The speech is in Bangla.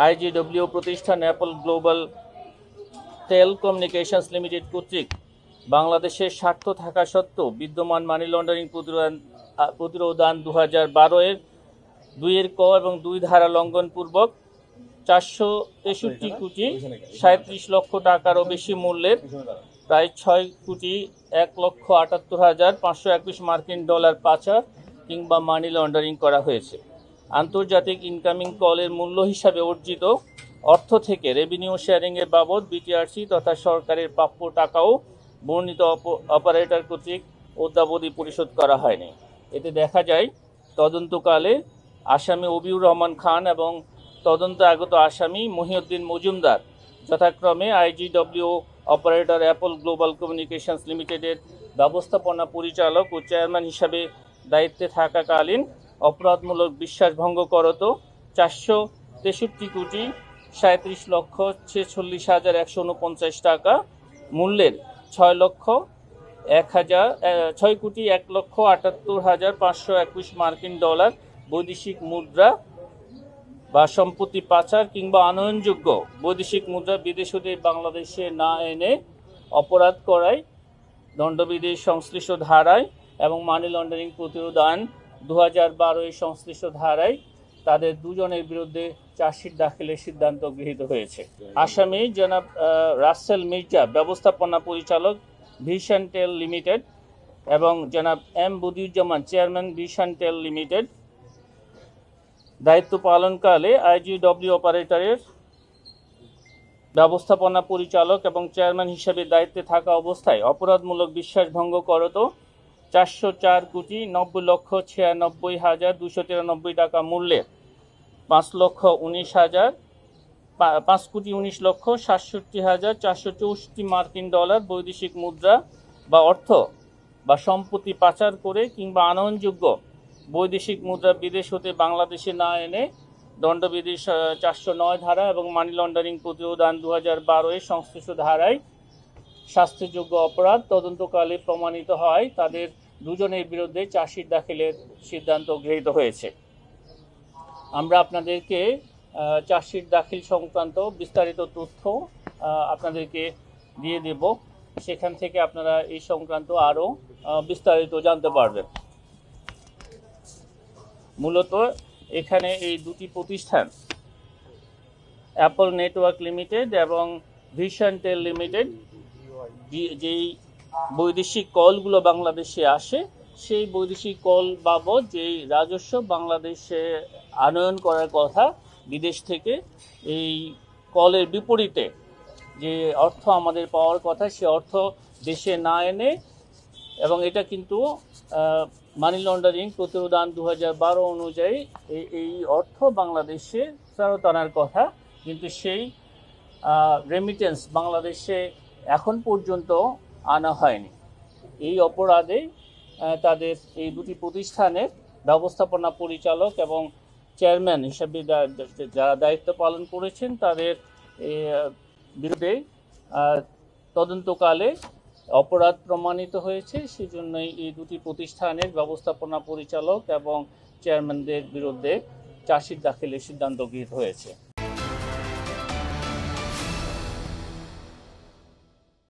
আইজিডব্লিউ প্রতিষ্ঠান অ্যাপল গ্লোবাল টেলিকমিউনিকেশনস লিমিটেড কর্তৃক বাংলাদেশের স্বার্থ থাকা সত্ত্বেও বিদ্যমান মানি লন্ডারিং প্রতিরোধ 2012-এর 2 ক এবং 2 ধারা লঙ্ঘনপূর্বক 463 কোটি 37 লক্ষ টাকারও বেশি মূল্যের প্রায় 6 কোটি 1,78,521 মার্কিন ডলার পাচার কিংবা মানি লন্ডারিং করা হয়েছে। আন্তর্জাতিক ইনকামিং কলের মূল্য হিসাবে অর্জিত অর্থ থেকে রেভিনিউ শেয়ারিংয়ের বাবদ বিটিআরসি তথা সরকারের প্রাপ্য টাকাও বর্ণিত অপারেটর কর্তৃক অদ্যাবধি পরিশোধ করা হয়নি। এতে দেখা যায় তদন্তকালে আসামি অবিউর রহমান খান এবং তদন্ত আগত আসামি মহিউদ্দিন মজুমদার যথাক্রমে IGW operator Apple global communications লিমিটেডের ব্যবস্থাপনা পরিচালক ও চেয়ারম্যান হিসাবে দায়িত্বে থাকাকালীন অপরাধমূলক বিশ্বাসভঙ্গ করত 463 কোটি 37 লক্ষ 46,149 টাকা মূল্যের 6 কোটি 1,78,521 মার্কিন ডলার বৈদেশিক মুদ্রা বা সম্পত্তি পাচার কিংবা আনয়নযোগ্য বৈদেশিক মুদ্রা বিদেশ হতে বাংলাদেশে না এনে অপরাধ করায় দণ্ডবিধির সংশ্লিষ্ট ধারায় এবং মানি লন্ডারিং প্রতিরোধ আইন 2012 সংশ্লিষ্ট ধারায় তাদের দুজনের বিরুদ্ধে চার্জশিট দাখিলের সিদ্ধান্ত গৃহীত হয়েছে। আসামি জনাব রাসেল মির্জা ব্যবস্থাপনা পরিচালক ভিশন টেল লিমিটেড এবং জনাব এম বদিউজ্জামান চেয়ারম্যান ভিশন টেল লিমিটেড দায়িত্ব পালনকালে আইজিডব্লিউ অপারেটরের ব্যবস্থাপনা পরিচালক এবং চেয়ারম্যান হিসেবে দায়িত্বে থাকা অবস্থায় অপরাধমূলক বিশ্বাসভঙ্গ করত 404 কোটি 90 লক্ষ 96,293 টাকা মূল্যের 5 কোটি 19 লক্ষ 67,464 মার্কিন ডলার বৈদেশিক মুদ্রা বা অর্থ বা সম্পত্তি পাচার করে কিংবা আনয়নযোগ্য বৈদেশিক মুদ্রা বিদেশ হতে বাংলাদেশে না এনে দণ্ডবিধির 409 ধারা এবং মানি লন্ডারিং প্রতিরোধ আইন 2012 সংশ্লিষ্ট ধারায় শাস্তিযোগ্য অপরাধ তদন্তকালে প্রমাণিত হয় তাদের দুজনের বিরুদ্ধে চার্জশিট দাখিলের সিদ্ধান্ত গৃহীত হয়েছে। আমরা আপনাদেরকে চার্জশিট দাখিল সংক্রান্ত বিস্তারিত তথ্য আপনাদেরকে দিয়ে দেব, সেখান থেকে আপনারা এই সংক্রান্ত আরও বিস্তারিত জানতে পারবেন। মূলত এখানে এই দুটি প্রতিষ্ঠান অ্যাপল নেটওয়ার্ক লিমিটেড এবং ভিশন টেল লিমিটেড যেই বৈদেশিক কলগুলো বাংলাদেশে আসে সেই বৈদেশিক কল বাবদ যেই রাজস্ব বাংলাদেশে আনয়ন করার কথা বিদেশ থেকে, এই কলের বিপরীতে যে অর্থ আমাদের পাওয়ার কথা সে অর্থ দেশে না এনে, এবং এটা কিন্তু মানি লন্ডারিং প্রতিরোধ আইন 2012 অনুযায়ী এই অর্থ বাংলাদেশে ফেরত আনার কথা, কিন্তু সেই রেমিটেন্স বাংলাদেশে এখন পর্যন্ত আনা হয়নি। এই অপরাধে তাদের এই দুটি প্রতিষ্ঠানের ব্যবস্থাপনা পরিচালক এবং চেয়ারম্যান হিসেবে যারা দায়িত্ব পালন করেছেন তাদের বিরুদ্ধে তদন্তকালে অপরাধ প্রমাণিত হয়েছে। সেজন্যই এই দুটি প্রতিষ্ঠানের ব্যবস্থাপনা পরিচালক এবং চেয়ারম্যানদের বিরুদ্ধে চার্জশিট দাখিলের সিদ্ধান্ত গৃহীত হয়েছে।